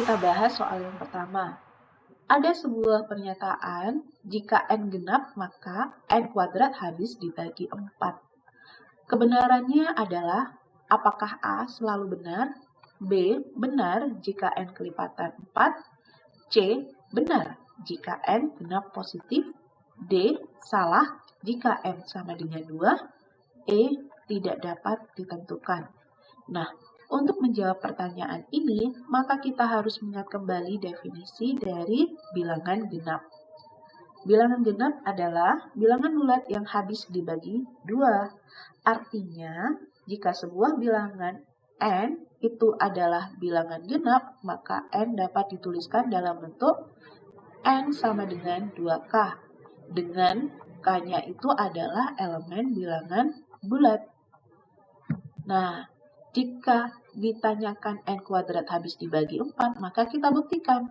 kita bahas soal yang pertama. Ada sebuah pernyataan, jika N genap maka N kuadrat habis dibagi 4. Kebenarannya adalah, apakah A selalu benar? B. Benar jika N kelipatan 4. C. Benar jika N genap positif. D. Salah jika N sama dengan 2. E. Tidak dapat ditentukan. Nah, untuk menjawab pertanyaan ini, maka kita harus mengingat kembali definisi dari bilangan genap. Bilangan genap adalah bilangan bulat yang habis dibagi 2. Artinya, jika sebuah bilangan N itu adalah bilangan genap, maka N dapat dituliskan dalam bentuk N sama dengan 2K. Dengan K-nya itu adalah elemen bilangan bulat. Nah, jika ditanyakan N kuadrat habis dibagi 4, maka kita buktikan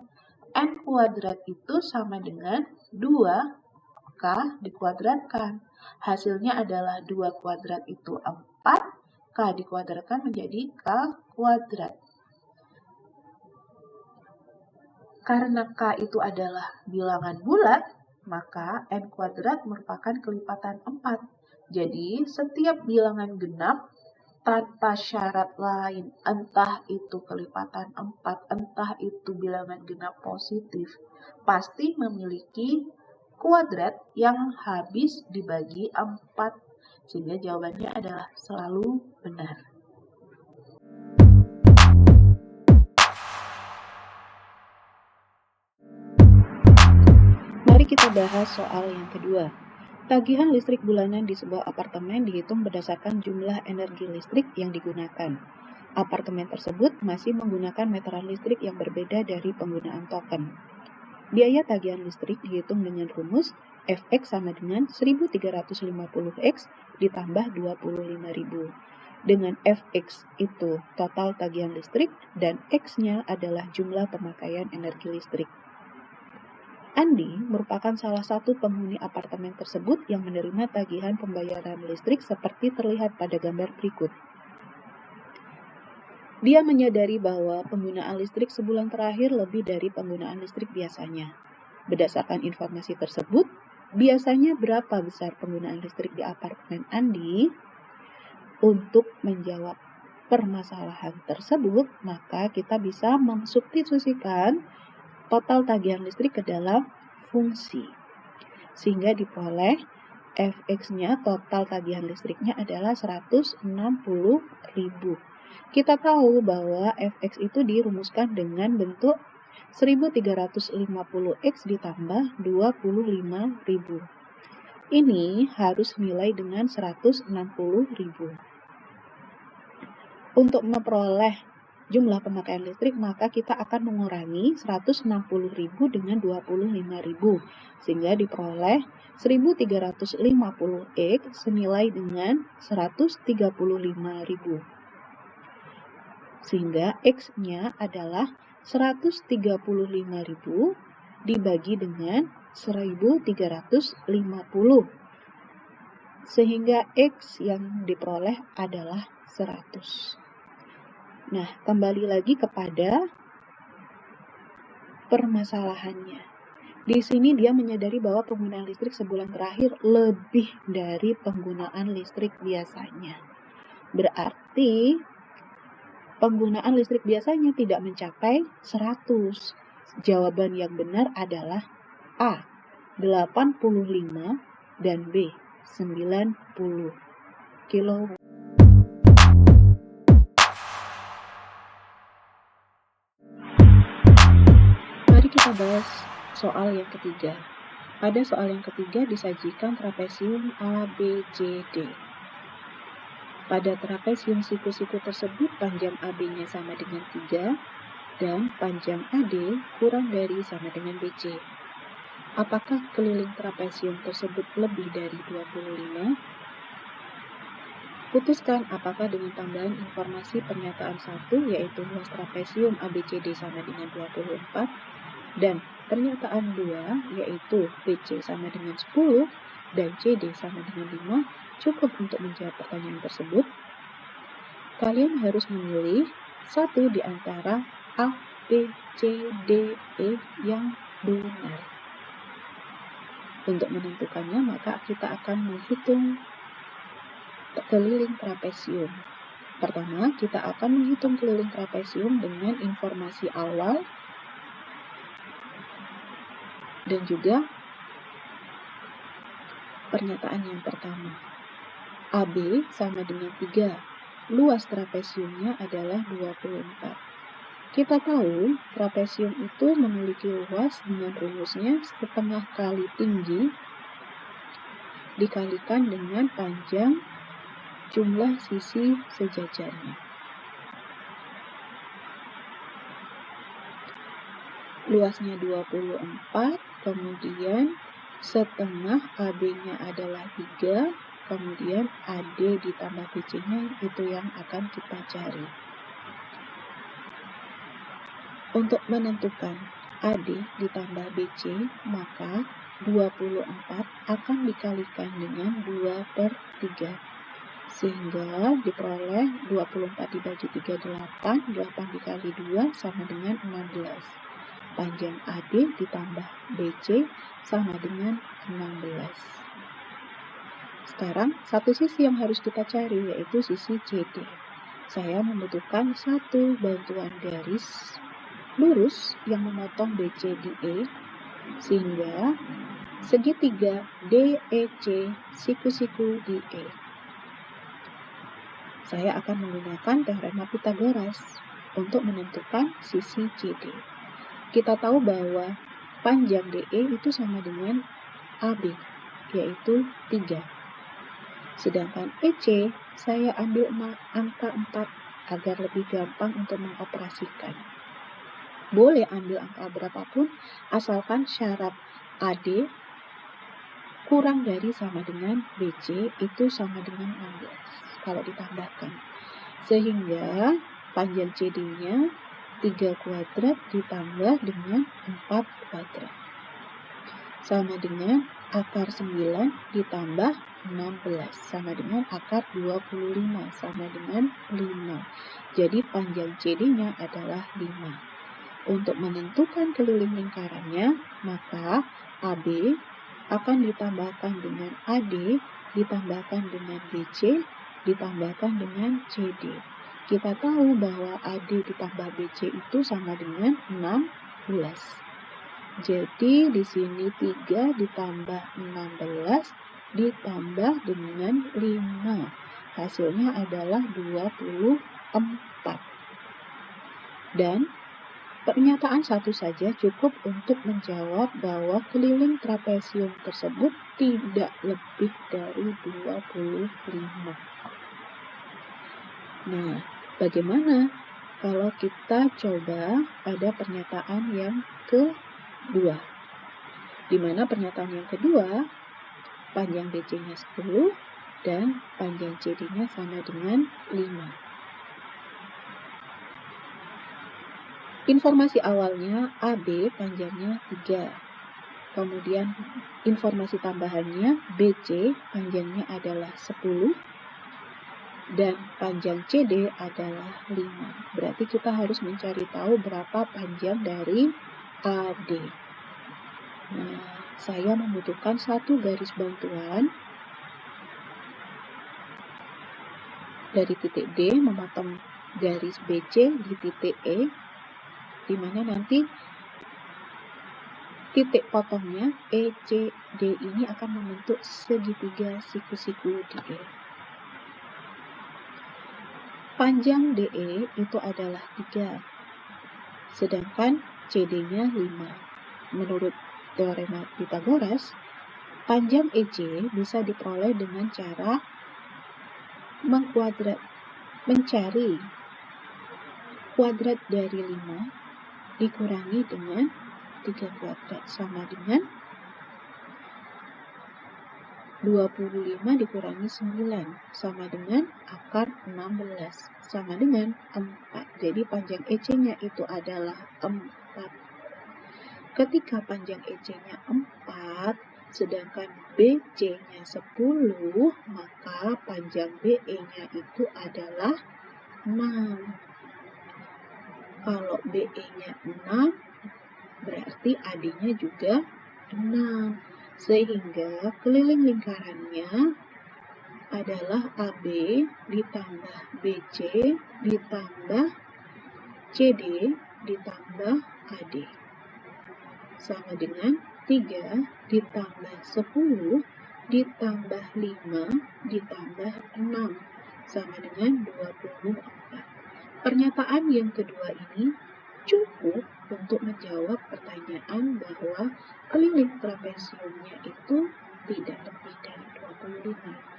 N kuadrat itu sama dengan 2K dikuadratkan. Hasilnya adalah 2 kuadrat itu 4, K dikuadratkan menjadi K kuadrat. Karena K itu adalah bilangan bulat, maka N kuadrat merupakan kelipatan 4. Jadi, setiap bilangan genap tanpa syarat lain, entah itu kelipatan 4, entah itu bilangan genap positif, pasti memiliki kuadrat yang habis dibagi 4, sehingga jawabannya adalah selalu benar. Mari kita bahas soal yang kedua. Tagihan listrik bulanan di sebuah apartemen dihitung berdasarkan jumlah energi listrik yang digunakan. Apartemen tersebut masih menggunakan meteran listrik yang berbeda dari penggunaan token. Biaya tagihan listrik dihitung dengan rumus Fx sama dengan 1350X ditambah 25.000. Dengan Fx itu total tagihan listrik dan X-nya adalah jumlah pemakaian energi listrik. Andi merupakan salah satu penghuni apartemen tersebut yang menerima tagihan pembayaran listrik seperti terlihat pada gambar berikut. Dia menyadari bahwa penggunaan listrik sebulan terakhir lebih dari penggunaan listrik biasanya. Berdasarkan informasi tersebut, biasanya berapa besar penggunaan listrik di apartemen Andi? Untuk menjawab permasalahan tersebut, maka kita bisa mensubstitusikan total tagihan listrik ke dalam fungsi. Sehingga diperoleh Fx-nya total tagihan listriknya adalah 160.000. Kita tahu bahwa Fx itu dirumuskan dengan bentuk 1350X ditambah 25.000. Ini harus nilai dengan 160.000. Untuk memperoleh jumlah pemakaian listrik, maka kita akan mengurangi 160.000 dengan 25.000, sehingga diperoleh 1350X senilai dengan 135.000. Sehingga X-nya adalah 135.000 dibagi dengan 1350. Sehingga X yang diperoleh adalah 100. Nah, kembali lagi kepada permasalahannya. Di sini dia menyadari bahwa penggunaan listrik sebulan terakhir lebih dari penggunaan listrik biasanya. Berarti penggunaan listrik biasanya tidak mencapai 100. Jawaban yang benar adalah A, 85 dan B, 90 kW. Kita bahas soal yang ketiga. Pada soal yang ketiga disajikan trapesium ABCD. Pada trapesium siku-siku tersebut panjang AB-nya sama dengan 3 dan panjang AD kurang dari sama dengan BC. Apakah keliling trapesium tersebut lebih dari 25? Putuskan apakah dengan tambahan informasi pernyataan 1 yaitu luas trapesium ABCD sama dengan 24 dan pernyataan 2 yaitu BC sama dengan 10 dan CD sama dengan 5 cukup untuk menjawab pertanyaan tersebut. Kalian harus memilih satu di antara A B, C, D, E yang benar. Untuk menentukannya, maka kita akan menghitung keliling trapesium. Pertama, kita akan menghitung keliling trapesium dengan informasi awal dan juga pernyataan yang pertama. AB sama dengan 3. Luas trapesiumnya adalah 24. Kita tahu trapesium itu memiliki luas dengan rumusnya setengah kali tinggi dikalikan dengan panjang jumlah sisi sejajarnya. Luasnya 24, kemudian setengah AB-nya adalah 3, kemudian AD ditambah BC-nya itu yang akan kita cari. Untuk menentukan AD ditambah BC, maka 24 akan dikalikan dengan 2/3. Sehingga diperoleh 24 dibagi 3, 8. 8 dikali 2 sama dengan 16. Panjang AD ditambah BC sama dengan 16. Sekarang, satu sisi yang harus kita cari yaitu sisi CD. Saya membutuhkan satu bantuan garis lurus yang memotong BC di E, sehingga segitiga DEC siku-siku di E. Saya akan menggunakan teorema Pythagoras untuk menentukan sisi CD. Kita tahu bahwa panjang DE itu sama dengan AB, yaitu 3. Sedangkan EC, saya ambil angka 4 agar lebih gampang untuk mengoperasikan. Boleh ambil angka berapapun, asalkan syarat AD kurang dari sama dengan BC itu sama dengan 16 kalau ditambahkan. Sehingga panjang CD-nya 3 kuadrat ditambah dengan 4 kuadrat. Sama dengan akar 9 ditambah 16. Sama dengan akar 25. Sama dengan 5. Jadi panjang CD-nya adalah 5. Untuk menentukan keliling lingkarannya, maka AB akan ditambahkan dengan AD, ditambahkan dengan BC, ditambahkan dengan CD. Kita tahu bahwa AD ditambah BC itu sama dengan 16. Jadi di sini 3 ditambah 16 ditambah dengan 5. Hasilnya adalah 24. Dan pernyataan satu saja cukup untuk menjawab bahwa keliling trapesium tersebut tidak lebih dari 25. Nah, bagaimana kalau kita coba pada pernyataan yang kedua? Di mana pernyataan yang kedua, panjang BC-nya 10 dan panjang CD-nya sama dengan 5. Informasi awalnya AB panjangnya 3. Kemudian informasi tambahannya BC panjangnya adalah 10 dan panjang CD adalah 5. Berarti kita harus mencari tahu berapa panjang dari AD. Nah, saya membutuhkan satu garis bantuan dari titik D memotong garis BC di titik E, di mana nanti titik potongnya ECD ini akan membentuk segitiga siku-siku di E. Panjang DE itu adalah 3, sedangkan CD-nya 5. Menurut teorema Pythagoras, panjang EC bisa diperoleh dengan cara mencari kuadrat dari 5 dikurangi dengan 3 kuadrat sama dengan 25 dikurangi 9 sama dengan akar 16 sama dengan 4. Jadi panjang EC-nya itu adalah 4. Ketika panjang EC-nya 4, sedangkan BC-nya 10, maka panjang BE-nya itu adalah 6. Kalau BE-nya 6, berarti AD-nya juga 6. Sehingga keliling lingkarannya adalah AB ditambah BC ditambah CD ditambah AD. Sama dengan 3 ditambah 10 ditambah 5 ditambah 6. Sama dengan 24. Pernyataan yang kedua ini cukup untuk menjawab pertanyaan bahwa keliling trapesiumnya itu tidak lebih dari 25.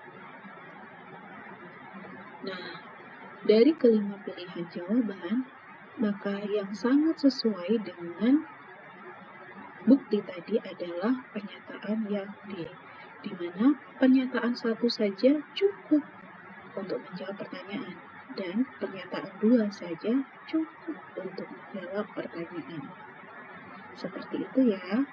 Nah, dari kelima pilihan jawaban, maka yang sangat sesuai dengan bukti tadi adalah pernyataan yang D, di mana pernyataan 1 saja cukup untuk menjawab pertanyaan, dan pernyataan 2 saja cukup untuk menjawab pertanyaan. Seperti itu ya.